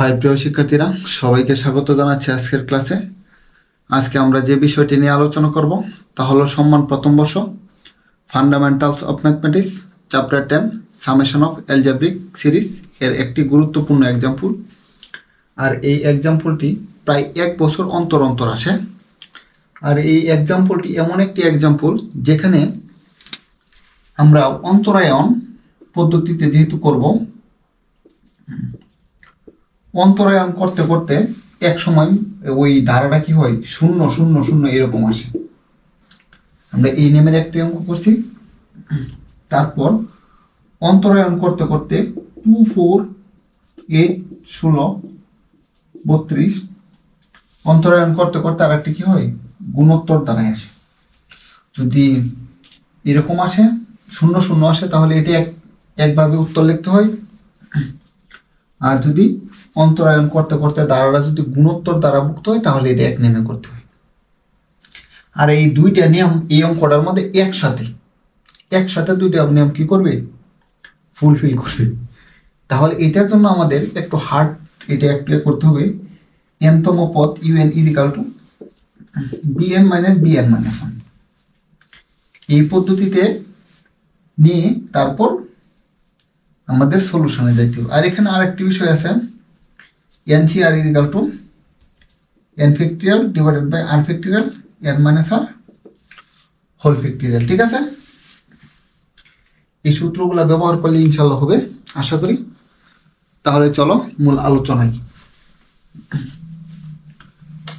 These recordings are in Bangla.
হাই প্রিয় শিক্ষার্থীরা, সবাইকে স্বাগত জানাচ্ছি আজকের ক্লাসে। আজকে আমরা যে বিষয়টি নিয়ে আলোচনা করব তা হলো সম্মান প্রথম বর্ষ, fundamentals of mathematics, chapter 10 summation of algebraic series এর একটি গুরুত্বপূর্ণ এক্সাম্পল। আর এই এক্সাম্পলটি প্রায় 1 বছর অন্তর অন্তর আসে। আর এই এক্সাম্পলটি এমন একটি এক্সাম্পল যেখানে আমরা অন্তরায়ন পদ্ধতিতে যেহেতু করব, অন্তরায়ন করতে করতে এক সময় ওই ধারাটা কি হয়, 0 0 0 এরকম আসে। আমরা এই নেমের একটি অঙ্ক করছি, তারপর অন্তরায়ন করতে করতে 2 4 8 16 32 অন্তরায়ন করতে করতে আর একটি কি হয়, গুণোত্তর দ্বারায় আসে। যদি এরকম আসে 0 0 আসে তাহলে এটি একভাবে উত্তর লিখতে হয়। আর যদি অন্তরায়ন করতে করতে দ্বারাটা যদি গুণোত্তর দ্বারা ভুক্ত হয় তাহলে এটা এক নেমে করতে হয়। আর এই দুইটা নিয়ম এই অঙ্কটার মধ্যে একসাথে দুইটা নিয়ম কি করবে, ফুলফিল করবে। তাহলে এটার জন্য আমাদের একটু হার্ড এটা একটু করতে হবে। এনতম পদ u n is equal to b n minus b n minus 1 এই পদ্ধতিতে নিয়ে তারপর আমাদের সলিউশনে যাইতে হবে। আর এখানে আরেকটি বিষয় আছে, NCR is equal to n factorial divided by r factorial n minus r whole factorial। ঠিক আছে, এই সূত্রগুলো ব্যবহার করলে ইনশাল্লাহ হবে আশা করি। তাহলে চলো মূল আলোচনায়।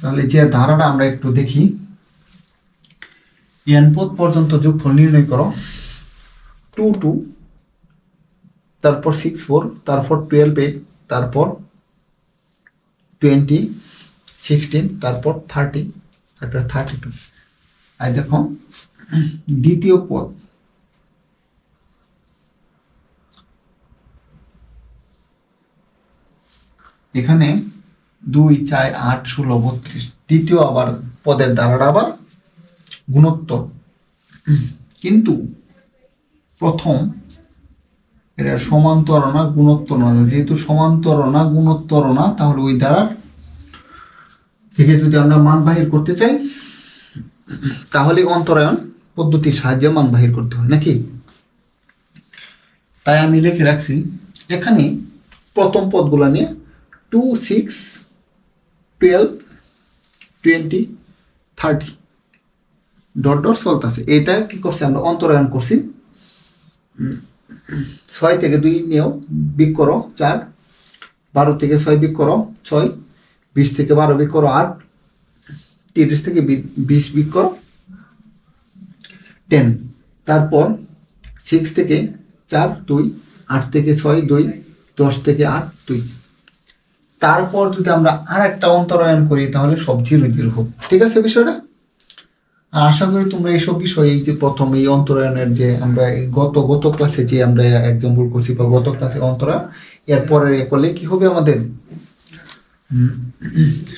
তাহলে যে ধারাটা আমরা একটু দেখি, n পদ পর্যন্ত যোগফল নির্ণয় করো। 2 2 তারপর 6 4 তারপর 12 8 তারপর 20 16 তারপর 30 তারপর 32। আর দেখো দ্বিতীয় পদ, এখানে 2 4 8 16 32 দ্বিতীয় আবার পদের দ্বারাটা আবার গুণোত্তর, কিন্তু প্রথম এটা সমান্তর না গুণোত্তর না। যেহেতু সমান্তর না গুণোত্তর না, তাহলে ওই দ্বারার থেকে যদি আমরা মান বাহির করতে চাই তাহলে অন্তরায়ন পদ্ধতির সাহায্যে মান বাহির করতে হয় নাকি। তাই আমি লিখে রাখছি এখানে প্রথম পদগুলো নিয়ে 2 6 12 20 30 ডট ডট চলতেছে। এটা কি করছে, আমরা অন্তরায়ন করছি। 6 থেকে 2 নিয়েও বিক করো 4, 12 থেকে 6 বিক করো 6, 20 থেকে 12 বিক করো 8, 30 থেকে 20 বিক করো 10, তারপর 6 থেকে 4 2, 8 থেকে 6 2, 10 থেকে 8 2। তারপর যদি আমরা আর একটা অন্তরায়ন করি তাহলে সব 0 0 হবে। ঠিক আছে বিষয়টা। আর আশা করি তোমরা এইসব বিষয়, এই যে প্রথম এই অন্তরায়নের যে আমরা গত ক্লাসে যে আমরা এক্সাম্পল করছি বা গত ক্লাসে অন্তরায়ন, এরপরে করলে কি হবে, আমাদের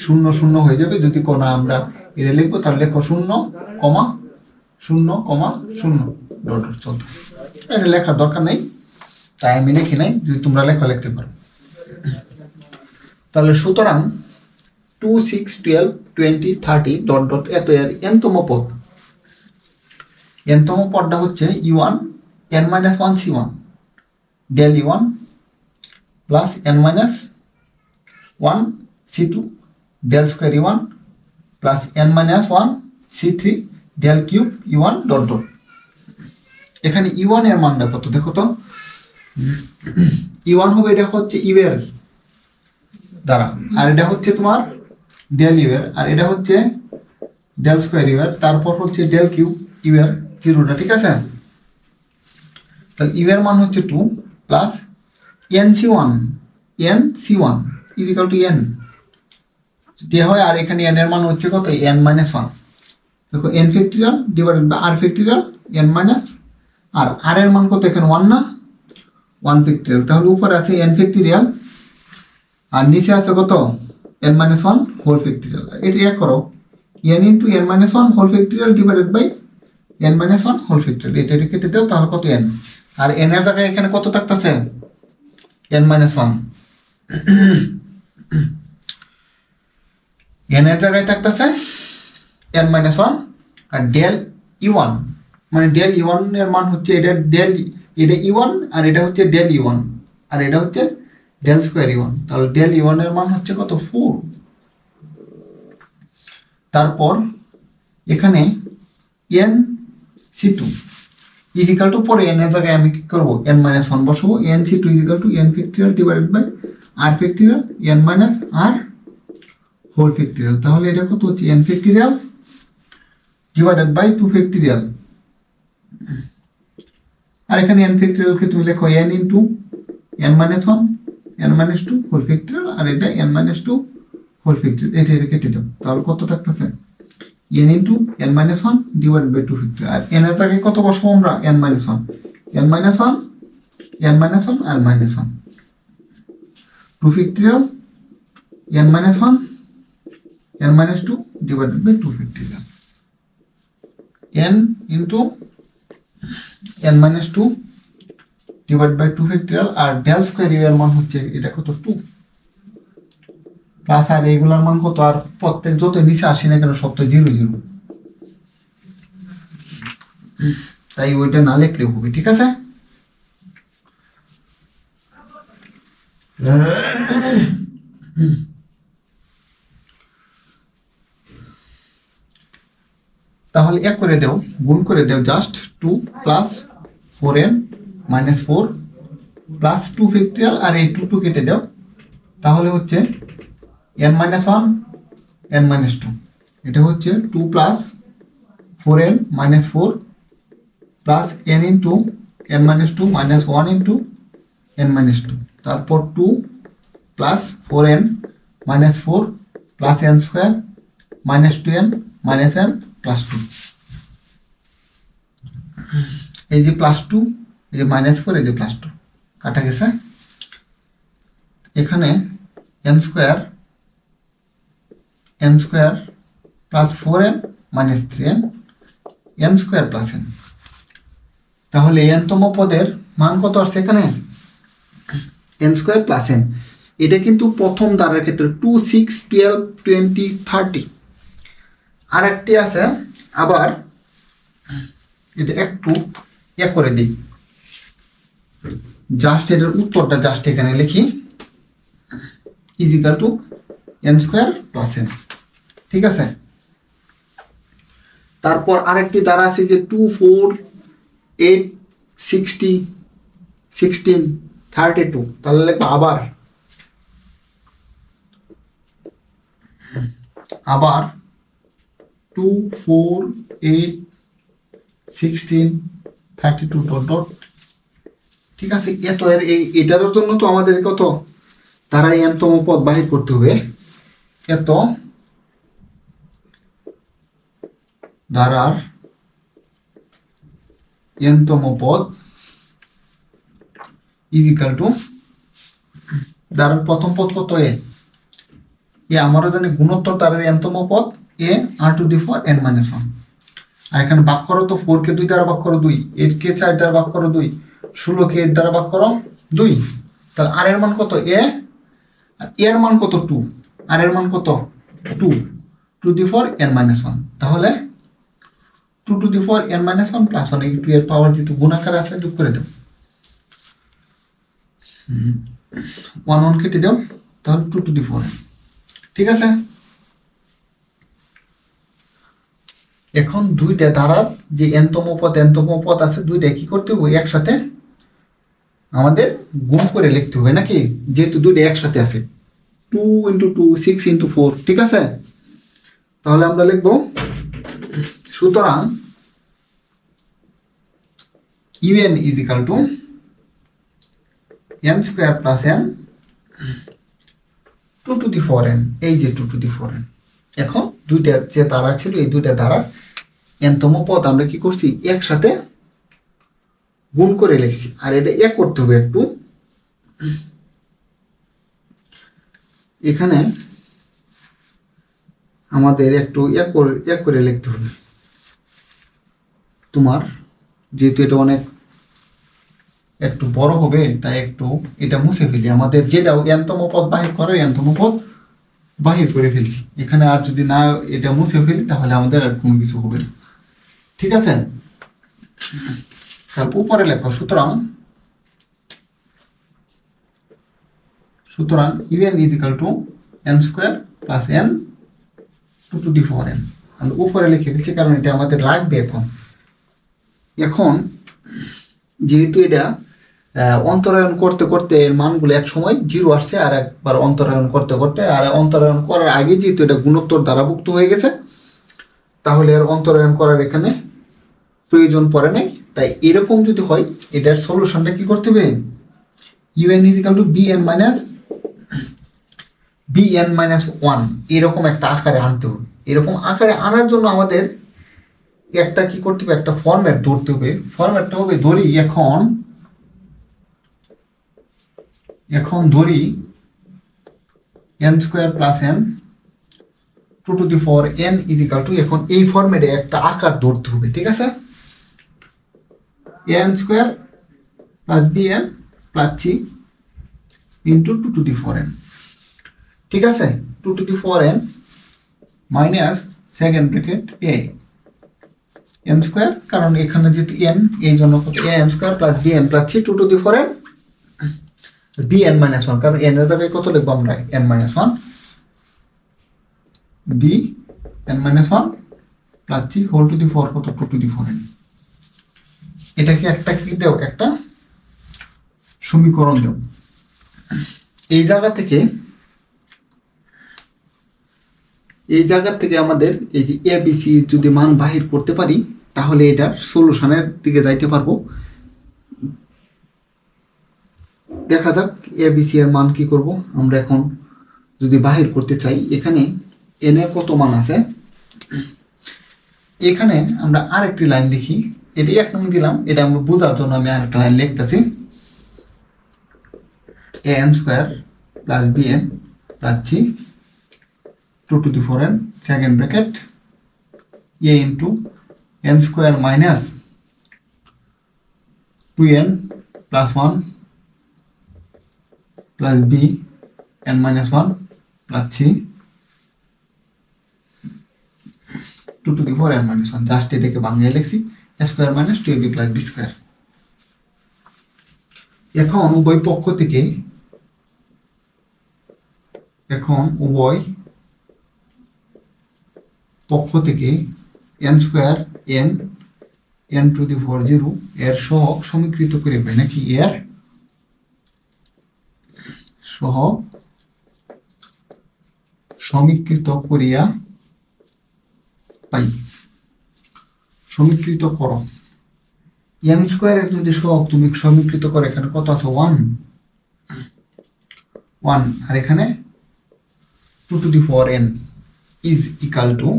0 0 হয়ে যাবে। যদি কোনো আমরা এটা লিখবো তাহলে লেখো 0 0 0 ডট ডট চলতেছে। এটা লেখার দরকার নেই, তাই আমি লিখি নাই, যদি তোমরা লেখা লিখতে পারো। তাহলে সুতরাং 2 6 12 20 30 ডট ডট এত এর এনতম পদ। এনতম পদটা হচ্ছে e1 n minus 1 c1 del e1 plus n minus 1 c2 del square e1 plus n minus 1 c3 del cube e1 dot dot. এখানে e1 এর মানটা কত দেখো তো। e1 হবে, এটা হচ্ছে ইউ এর দ্বারা, আর এটা হচ্ছে তোমার ডেল ইউ এর, আর এটা হচ্ছে ডেল স্কোয়ার ইউ এর, তারপর হচ্ছে ডেল কিউব ইউ এর 0টা। ঠিক আছে, তাহলে ইউ এর মান হচ্ছে 2 plus nc1 is equal to n দেওয়া হয়। আর এখানে n এর মান হচ্ছে কত, n মাইনাস 1। দেখো n factorial divided by r factorial n minus r এর মান কত, এখানে 1 না, 1 ফ্যাক্টরিয়াল। তাহলে উপরে আছে n ফ্যাক্টরিয়াল আর নিচে আছে কত, n minus 1 হোল ফ্যাক্টরিয়াল। এটা এক করো, n into n minus 1 whole factorial divided by n minus 1 whole factorial. এটা কেটে দাও, তাহলে কত n। আর n এর জায়গায় এখানে কত থাকতেছে, n minus 1। এন এর জায়গায় থাকতেছে এন মাইনাস ওয়ান, আর ডেল ই ওয়ান, মানে ডেল ই ওয়ান এর মান হচ্ছে এটা এটা ই ওয়ান, আর এটা হচ্ছে ডেল ই ওয়ান, আর এটা হচ্ছে ডেল স্কোয়ার ই ওয়ান। তাহলে ডেল ই ওয়ান এর মান হচ্ছে কত? 4। তারপর এখানে n C two equal two, পরে এন এর জায়গায় আমি কি করবো? এন মাইনাস ওয়ান বসাবো। N C two equal two n factorial divided by r factorial n minus r whole factorial. তাহলে এটা কত হচ্ছে? N factorial divided by 2 factorial. আর এখানে এন ফ্যাক্টরিয়ালকে তুমি লেখো n into n minus one n minus two whole factorial, আর এটা n minus two whole factorial. এটা কেটে দাও, তাহলে কত থাকতেছে? N into n minus one divide by 2 factorial. আর এন এর জায়গায় কত বসবো আমরা? N minus one n minus one n minus one আর minus one 2 factorial n minus one n minus two divided by 2 factorial. n into n minus 2 divided by 2 factorial, R del square you এর মান হচ্ছে এটা কত? 2 প্লাস, আর এইগুলোর মান কত? আর প্রত্যেক যত নিচে আসে না কেন সব তো 0 0, তাই ওইটা না লিখলেও হবে। ঠিক আছে? তাহলে এক করে দাও, গুণ করে দাও just 2 plus 4n minus 4 plus 2 factorial, আর এই 2 কেটে দাও, তাহলে হচ্ছে n মাইনাস 1 n মাইনাস 2। এটা হচ্ছে 2 plus 4n minus 4 plus n into n minus 2 minus 1 into n minus 2, তারপর 2 plus 4n minus 4 plus n square minus 2n minus n plus 2। এই যে প্লাস 2, এই যে মাইনাস 4, এই যে প্লাস 2 কাটা গেছে। এখানে n square plus 4n minus 3n n square plus n। তাহলে n-তম পদের মান কত আসছে এখানে? n square plus n। এটা কিন্তু প্রথম ধারার ক্ষেত্রে 2 6 12 20 30। আর একটি আছে আবার, এটা একটু ইয়ে করে দিই, জাস্ট এটার উত্তরটা জাস্ট এখানে লিখি, is equal to n square plus n। ঠিক আছে? তারপর আরেকটি দ্বারা আছে যে 2 4 8 60 16 32। তাহলে লিখবো আবার 2 4 8 16 32 ডট ডট। ঠিক আছে? এত এটার জন্য তো আমাদের কত তারা n-তম পদ বাহির করতে হবে। এত ধারার n-তম পদ ইজিক্যাল টু ধারার প্রথম পদ কত? এ আমরা জানি গুণোত্তর ধারার n-তম পদ a r⁴ n মাইনাস 1। আর এখানে ভাগ করো তো 4 কে 2 দ্বারা ভাগ করো 2, 8 কে 4 দ্বারা ভাগ করো 2, 16 কে 8 দ্বারা ভাগ করো 2। তাহলে আর এর মান কত? a, আর এর মান কত? 2, আর এর মান কত? 2 2⁴ n মাইনাস 1। তাহলে 2⁴ n মাইনাস 1 প্লাস 1, এই 2 এর পাওয়ার যেহেতু গুণাকার আছে যোগ করে দাও, 1 1 কেটে দাও, তাহলে 2⁴ n। ঠিক আছে? এখন দুইটা ধারার যে n-তম পদ আছে, দুইটা কি করতে হবে? একসাথে আমাদের গুণ করে লিখতে হবে নাকি, যেহেতু দুইটা একসাথে আছে। 2 × 2 6 × 4। ঠিক আছে? তাহলে আমরা লিখব, সুতরাং un is equal to n square plus n 2⁴ n। এই যে 2⁴ n। এখন দুইটা যে ধারা ছিল, এই দুইটা ধারা n-তম পদ আমরা কি করছি? একসাথে গুণ করে লিখছি। আর এটা এক করতে হবে একটু, এখানে আমাদের একটু এক করে লিখতে হবে। তোমার যেহেতু এটা অনেক একটু বড় হবে, তাই একটু এটা মুছে ফেলি। আমাদের যেটা n-তম পদ বাহির করে n-তম পদ বাহির করে ফেলছি। এখানে আর যদি না এটা মুছে ফেলি তাহলে আমাদের আর কোনো কিছু হবে না। ঠিক আছে, তাহলে উপরে লেখো সুতরাং un is equal two n square plus n to the power n। আমরা উপরে লিখে ফেলছি কারণ এটা আমাদের লাগবে এখন। এখন যেহেতু এটা অন্তরায়ন করতে করতে এর মানগুলো এক সময় 0 আসছে, আর একবার অন্তরায়ন করতে করতে, আর অন্তরায়ন করার আগে যেহেতু এটা গুণোত্তর দ্বারাভুক্ত হয়ে গেছে, তাহলে আর অন্তরায়ন করার এখানে প্রয়োজন পড়ে নাই। তাই এরকম যদি হয় এটার সলিউশনটা কি করতে হবে, un is equal to bn minus 1 এরকম একটা আকারে আনতে হবে। এরকম আকারে আনার জন্য আমাদের একটা কি করতে হবে, একটা ফরম্যাট ধরতে হবে। ফরম্যাটটা হবে, ধরি এখন ধরি n square plus n to the power n is equal two, এখন এই ফরম্যাটে একটা আকার ধরতে হবে। ঠিক আছে, n square plus bn plus c into to the power n। ঠিক আছে, to the power n minus second bracket a n square, কারণ এখানে যেহেতু n এই জন্য n square plus bn plus c to the power n bn minus 1, কারণ n এর জায়গায় কত লিখবো আমরা, n minus 1 bn minus 1 plus c whole to the power কত, টু দি পাওয়ার n। এটাকে একটা কি দেও, একটা সমীকরণ দেও। এই জায়গা থেকে আমাদের এই যে এ বি সি যদি মান বাহির করতে পারি তাহলে এটার সলিউশনের দিকে যাইতে পারবো। দেখা যাক এ বি সি এর মান কি করব আমরা এখন যদি বাহির করতে চাই। এখানে এন এর কত মান আছে, এখানে আমরা আরেকটি লাইন লিখি। এটা এক নম্বর দিলাম, এটা আমরা বোঝার জন্য আমি আরেকটা লাইন লিখতেছি, n square plus bn plus c to the power n second bracket a into n square minus 2n plus 1 plus b n minus 1 plus c to the power n minus 1। Just এটাকে বাংলায় লিখছি a square minus 2ab plus b square. এখন উভয় পক্ষ থেকে n square n to the power 0 এর সহগ সমীকৃত করে পাই নাকি, এর সহগ সমীকৃত করিয়া পাই। সমীকৃত করো n স্কোয়ারের যদি সহগ তুমি সমীকৃত করো, এখানে কত আছে 1, আর এখানে two the power n is equal two,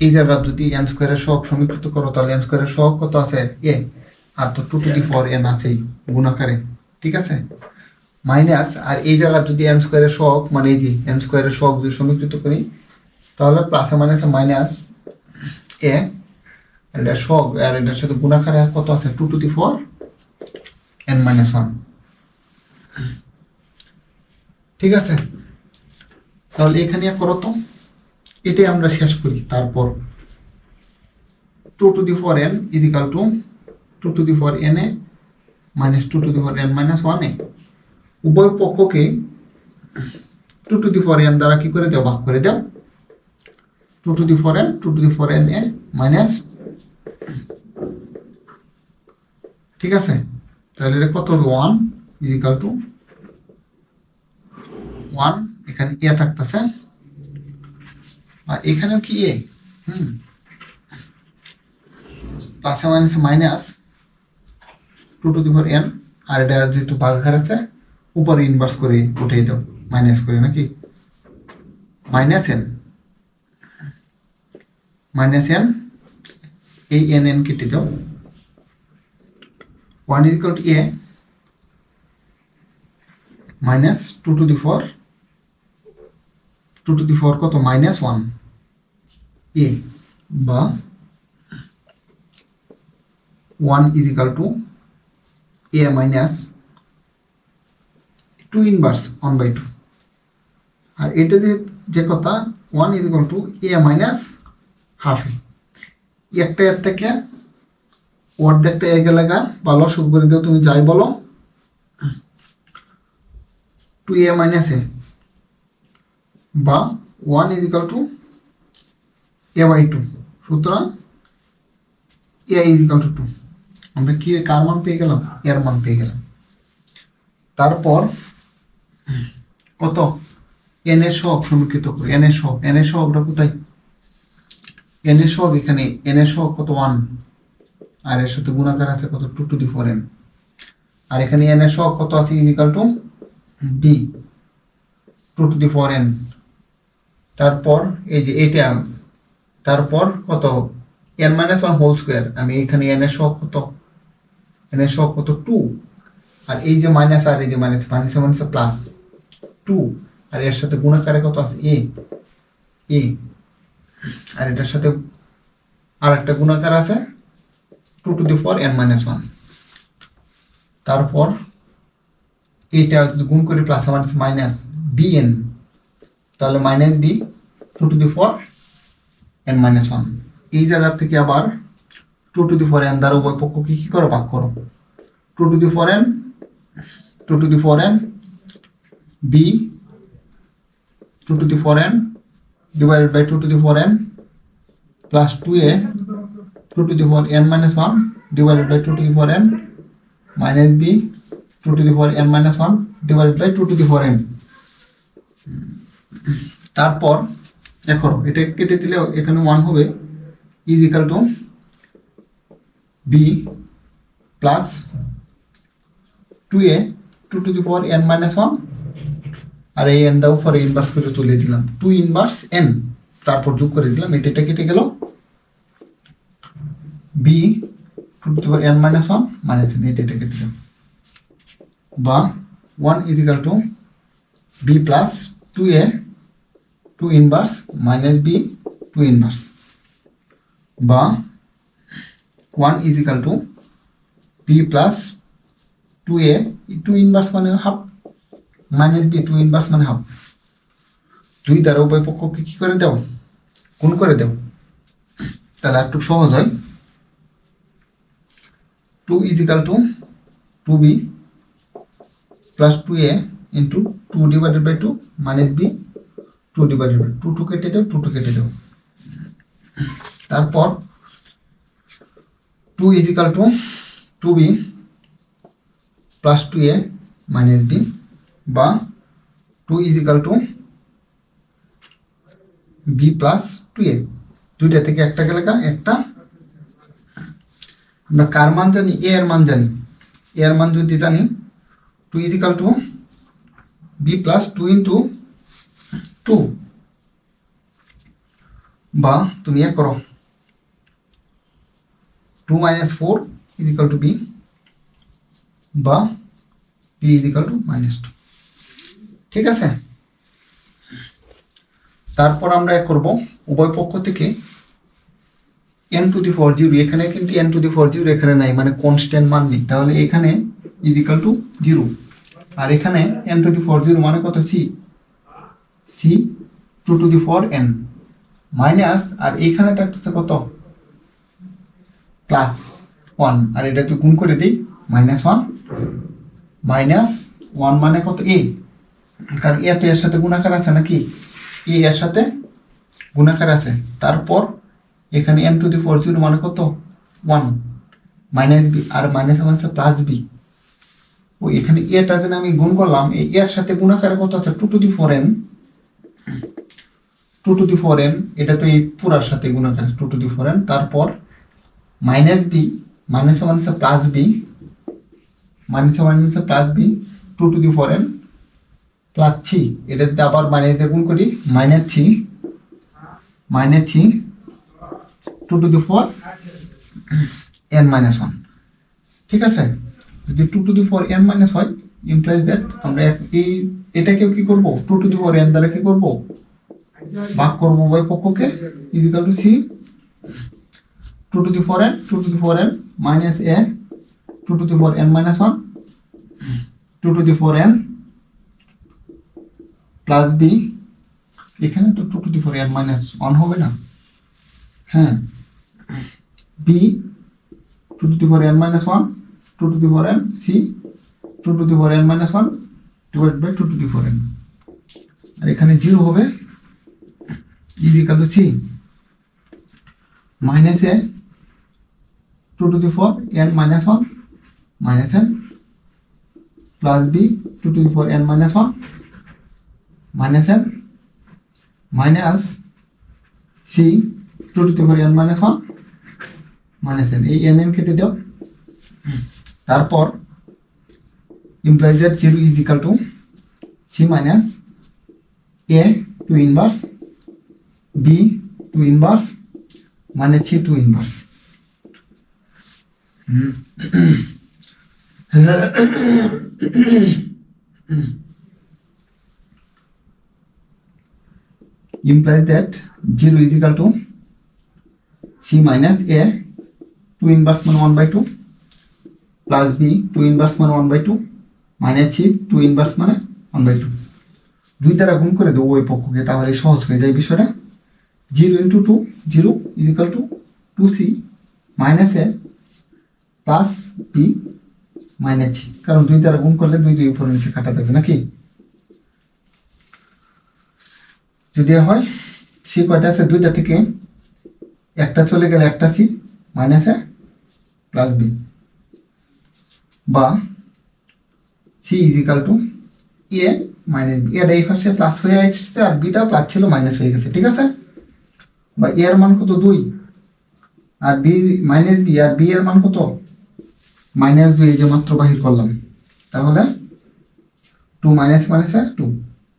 এই জায়গা যদি n স্কোয়ারের সহগ সমীকৃত করো তাহলে n স্কোয়ারের সহগ কত আছে a, আর তো টু দি পাওয়ার n আছে গুণাকারে। ঠিক আছে, মাইনাস, আর এই জায়গা যদি n স্কোয়ারের সহগ মানে এই যে n স্কোয়ারের সহগ যদি সমীকৃত করি তাহলে প্লাসে মাইনাসে মাইনাস a, আর এটা সহগ আর এটার সাথে গুণাকারে কত আছে to the power n minus 1। ঠিক আছে, তাহলে এখানে করো তো, এটাই আমরা শেষ করি। তারপর two the power n is equal two the power n A minus to the power n minus 1 এ উভয় পক্ষকে টু দি পাওয়ার n দ্বারা কি করে দাও, ভাগ করে দাও। Two the power n A minus, ঠিক আছে, তাহলে এটা কত হবে 1 ইজ ইকাল টু 1, এখানে এ থাকতেছে আর এখানেও কি এ, প্লাসে মাইনাসে minus to the power n, আর এটা যেহেতু ভাগাকার আছে উপরে ইনভার্স করে উঠিয়ে দাও মাইনাস করে নাকি, মাইনাস n এই n কেটে দাও। 1 is equal to a minus to the power কত মাইনাস 1 a, বা 1 is equal to a minus 2 inverse 1/2, আর এটা যে কথা 1 is equal to a minus half a, একটা এর থেকে অর্ধেকটা এ গেলে গা বা লসগু করে দিও তুমি যাই বলো, 2a মাইনাস এ বা 1 is equal to a by 2। সুতরাং এ ইজ ইকুয়াল টু 2। আমরা কি কার মান পেয়ে গেলাম? এর মান পেয়ে গেলাম। তারপর কত এন এর সহগ সমীকৃত করি। এন এর সহগটা কোথায়? এন এর সহগ এখানে, এন এর সহগ কত 1, আর এর সাথে গুণাকার আছে কত 2 টু দি 4n, আর এখানে এন এর সহগ কত আছে is equal to b 2 to the 4n। তারপর এই যে এটা, তারপর কত n মাইনাস 1 হোল স্কোয়ার। আমি এখানে এন এর সহগ কত, এন এর সহগ কত 2, আর এই যে মাইনাস আর এই যে মাইনাস মাইনাসে প্লাস 2, আর এর সাথে গুণাকারে কত আছে এ, আর এটার সাথে আর একটা গুণাকার আছে 2 টু দি 4n মাইনাস 1। তারপর এইটা গুণ করে প্লাস মাইনাস মাইনাস bn, তাহলে minus b 2 to the 4n minus 1। এই জায়গা থেকে আবার 2 টু দি 4n দ্বারা উভয় পক্ষকে কি করো? ভাগ করো। 2 to the 4n b 2 to the 4n divided by 2 to the 4n plus 2a 2 to the 4n minus 1 divided by 2 to the 4n minus b 2 to the 4n minus 1 divided by 2 to the 4n। তারপর দেখো এটা কেটে দিলে এখানে 1 হবে, is equal to b plus 2a 2 to the 4n minus 1, আর এই এনটা উপরে ইনভার্স করে তুলে দিলাম 2 ইনভার্স n, তারপর যোগ করে দিলাম, এটা কেটে গেল b 2 to the power n minus 1 minus n, এটা কেটে দিলাম, বা 1 is equal two b plus 2a 2 inverse minus b 2 inverse, বা 1 is equal two b plus 2a 2 inverse মানে হাফ মাইনাস বি 2 ইনভার্স মানে হাফ। দুই দ্বারা উভয় পক্ষকে কি করে দাও? গুণ করে দাও, তাহলে একটু সহজ হয়। 2 is equal to 2b plus 2a into 2 divided by 2 minus b 2 divided by 2 কেটে দাও, 2 কেটে দাও। তারপর 2 is equal to 2b plus 2a minus b, বা 2 is equal to b plus 2a, দুইটা থেকে একটা গেলে একটা। আমরা কার মান জানি? এ এর মান জানি। এ এর মান যদি জানি 2 is equal to b plus 2 into 2, বা তুমি এ করো 2 minus 4 is equal to b, বা b is equal to minus 2। ঠিক আছে, তারপর আমরা এক করব উভয় পক্ষ থেকে n টু দি 4 0, এখানে কিন্তু n টু দি 4 0 এখানে নাই, মানে কনস্ট্যান্ট মান নেই, তাহলে এখানে ইজ ইকাল টু 0, আর এখানে n টু দি 4 0 মানে কত? c 2 to the 4n minus, আর এইখানে থাকতেছে কত? প্লাস 1, আর এটা তো গুণ করে দিই মাইনাস 1 মানে কত? a, কারণ এ তো এর সাথে গুণাকার আছে নাকি, এ এর সাথে গুণাকার আছে। তারপর এখানে n টু দি 4 0 মানে কত? 1 মাইনাস বি, আর মাইনাস মানে প্লাস বি। ও এখানে এটা যেন আমি গুণ করলাম, এই এর সাথে গুণাকারে কত আছে? 2 to the 4n, 2 to the 4n, এটা তো এই পুরার সাথে গুণাকার 2 টু দি 4n। তারপর মাইনাস বি, মাইনাস মানে plus b, minus plus b 2 to the 4n plus 3, এটাতে আবার মাইনাস দিয়ে গুণ করি minus 3 2 to the 4n minus 1। ঠিক আছে, যদি 2 টু দি 4n মাইনাস হয় ইমপ্লাইজ দ্যাট আমরা এই এটাকেও কি করব? 2 টু দি 4n দ্বারা কি করব? ভাগ করব উভয় পক্ষকে, is equal two c 2 to the 4n minus a 2 to the 4n minus 1 2 to the 4n plus b এখানে তো 2 টু দি 4 n মাইনাস 1 হবে না, হ্যাঁ, b 2 to the 4 n minus 1, 2 to the 4 n, c 2 to the 4 n minus 1 divide by 2 to the 4 n, আর এখানে 0 হবে is equal to c minus a 2 to the 4 n minus 1 minus n plus b 2 to the 4 n minus 1 minus n minus c 2 to the 4 n minus 1 minus n, এই n কেটে দাও, তারপর implies that 0 is equal to c minus a 2 inverse b 2 inverse minus c 2 inverse. Implies that 0 is equal to c minus a 2 inverse মানে 1 by 2 plus b 2 inverse মানে 1 by 2 minus c 2 inverse মানে 1 by 2, দুই দ্বারা গুণ করে দেবো ওই পক্ষকে, তাহলে সহজ হয়ে যায় বিষয়টা। 0 into 2 0 is equal to 2c minus a plus b minus c, কারণ দুই দ্বারা গুণ করলে দুই দুই উপরে নিচে কাটা যাবে নাকি। যদি হয় সি কয়টা আছে, দুইটা থেকে একটা চলে গেলে একটা c minus a plus b, বা c is equal to a minus b, এটা এই পাশে প্লাস হয়ে আসছে আর বিটা প্লাস ছিল মাইনাস হয়ে গেছে, ঠিক আছে। বা এ এর মান কত 2 আর বি মাইনাস বি, আর বি এর মান কত মাইনাস 2, এই যে মাত্র বাহির করলাম, তাহলে 2 minus minus 2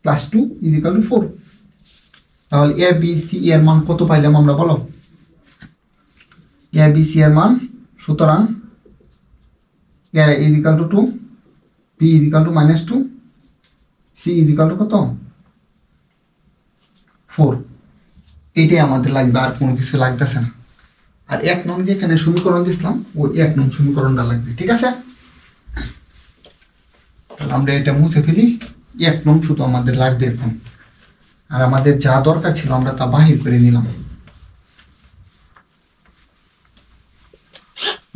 plus 2 is equal two 4। তাহলে এ বি সি এর মান কত পাইলাম আমরা, বলো। এ বি সি এর মান, সুতরাং a is equal to 2, b is equal to minus 2, c is equal to কত 4। এইটাই আমাদের লাগবে, আর কোনো কিছু লাগতেছে না। আর 1 নং যেখানে সমীকরণ দিছিলাম ওই 1 নং সমীকরণটা লাগবে, ঠিক আছে। তাহলে আমরা এটা মুছে ফেলি, 1 নং শুধু আমাদের লাগবে এখন, আর আমাদের যা দরকার ছিল আমরা তা বাহির করে নিলাম।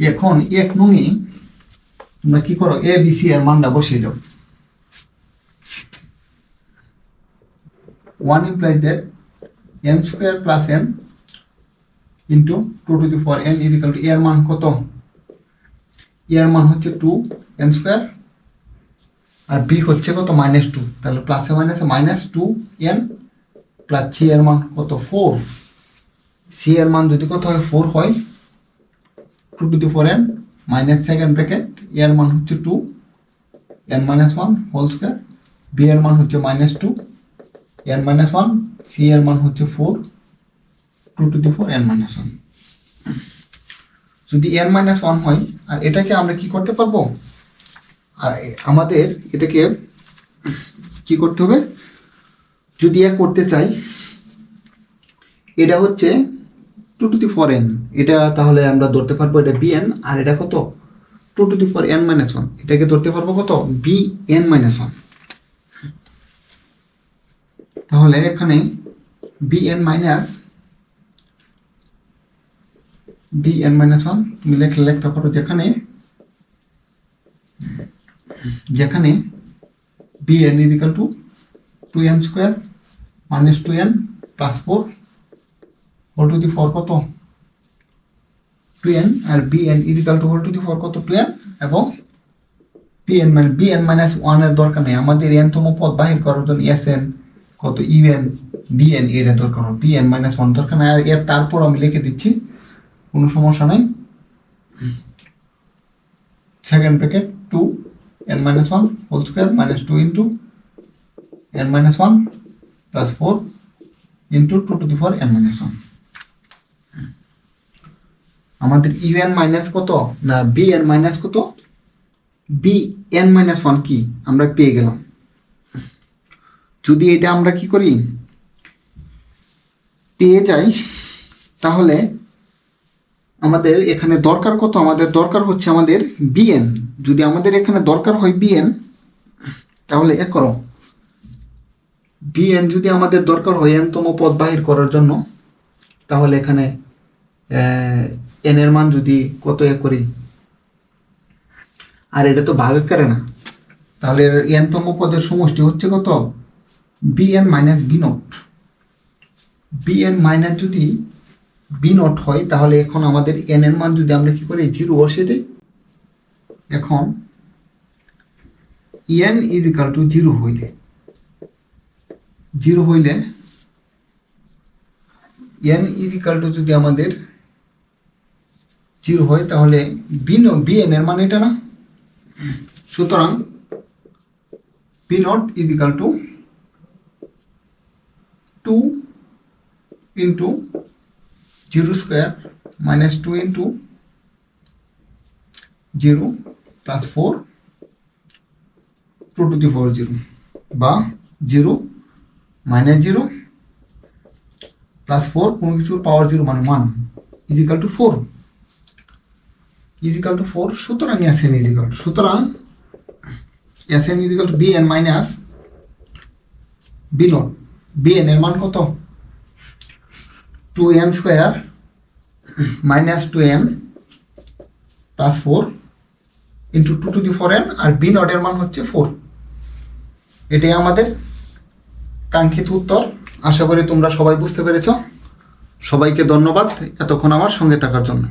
এখন 1 নংয়ে তোমরা কি করো, এ বি সি এর মানটা বসিয়ে দাও। 1 implies that n square plus n into 2 to the 4 n is equal to এর মান কত, এর মান হচ্ছে 2 n square আর b হচ্ছে কত -2, তাহলে প্লাসে মাইনাসে -2 n প্লাস c এর মান কত 4, c এর মান যদি কত হয় 4 হয় 2 to the 4 n minus second bracket এর মান হচ্ছে 2 n minus 1 whole square, b এর মান হচ্ছে -2 n minus 1, c এর মান হচ্ছে 4 2 to the 4 n minus 1। যদি n minus 1 হয়, আর এটাকে আমরা কি করতে পারবো, আর আমাদের এটাকে কি করতে হবে, যদি করতে চাই এটা হচ্ছে 2 to the 4 n, এটা তাহলে আমরা ধরতে পারবো এটা bn, আর এটা কত 2 to the 4 n minus 1, এটাকে ধরতে পারবো কত bn minus 1। তাহলে এখানে bn minus 1 তুমি লিখতে পারো, যেখানে bn is equal to 2n square minus 2n plus 4 whole to the 4 কত 2n, R bn is equal to whole to the 4 কত 2n, এবং bn minus 1 এর দরকার নেই, আমাদের n তম পদ বাহির করার জন্য sn কত ইভেন bn এর দরকার, bn minus 1 দরকার নেই, আর এর তারপর আমি লিখে দিচ্ছি, কোনো সমস্যা নাই, second bracket 2 n minus 1 whole square minus 2 into n minus 1 plus 4 into 2 to the 4 n minus 1। আমাদের ইভেন মাইনাস কত না bn মাইনাস কত bn minus 1 কি আমরা পেয়ে গেলাম। যদি এটা আমরা কি করি পেয়ে যাই, তাহলে আমাদের এখানে দরকার কত, আমাদের দরকার হচ্ছে আমাদের bn, যদি আমাদের এখানে দরকার হয় bn, তাহলে করো bn যদি আমাদের দরকার হয় n-তম পদ বাহির করার জন্য, তাহলে এখানে n এর মান যদি কত করি, আর এটা তো ভাগাকারে না, তাহলে n-তম পদের সমষ্টি হচ্ছে কত, bn minus b naught. bn minus যদি b নট হয়, তাহলে এখন আমাদের n এর মান যদি আমরা কি করি 0 বসিয়ে দিই, এখন n ইজ ইকাল টু 0 হইলে n ইজ ইকাল টু যদি আমাদের 0 হয়, তাহলে bn এর মান এটা না, সুতরাং b naught is equal to 2 into 0 square minus 2 into 0 plus 4 2 to the power 0, বা 0 মাইনাস 0 প্লাস 4 কোনো কিছুর পাওয়ার 0 মানে 1 ইজ ইকাল টু 4 সুতরাং Sn is equal to, Sn is equal to bn minus b naught. bn এর মান কত, 2n square minus 2n plus 4 into 2 to the 4n, আর b নট এর মান হচ্ছে 4। এটাই আমাদের কাঙ্ক্ষিত উত্তর। আশা করি তোমরা সবাই বুঝতে পেরেছ। সবাইকে ধন্যবাদ এতক্ষণ আমার সঙ্গে থাকার জন্য।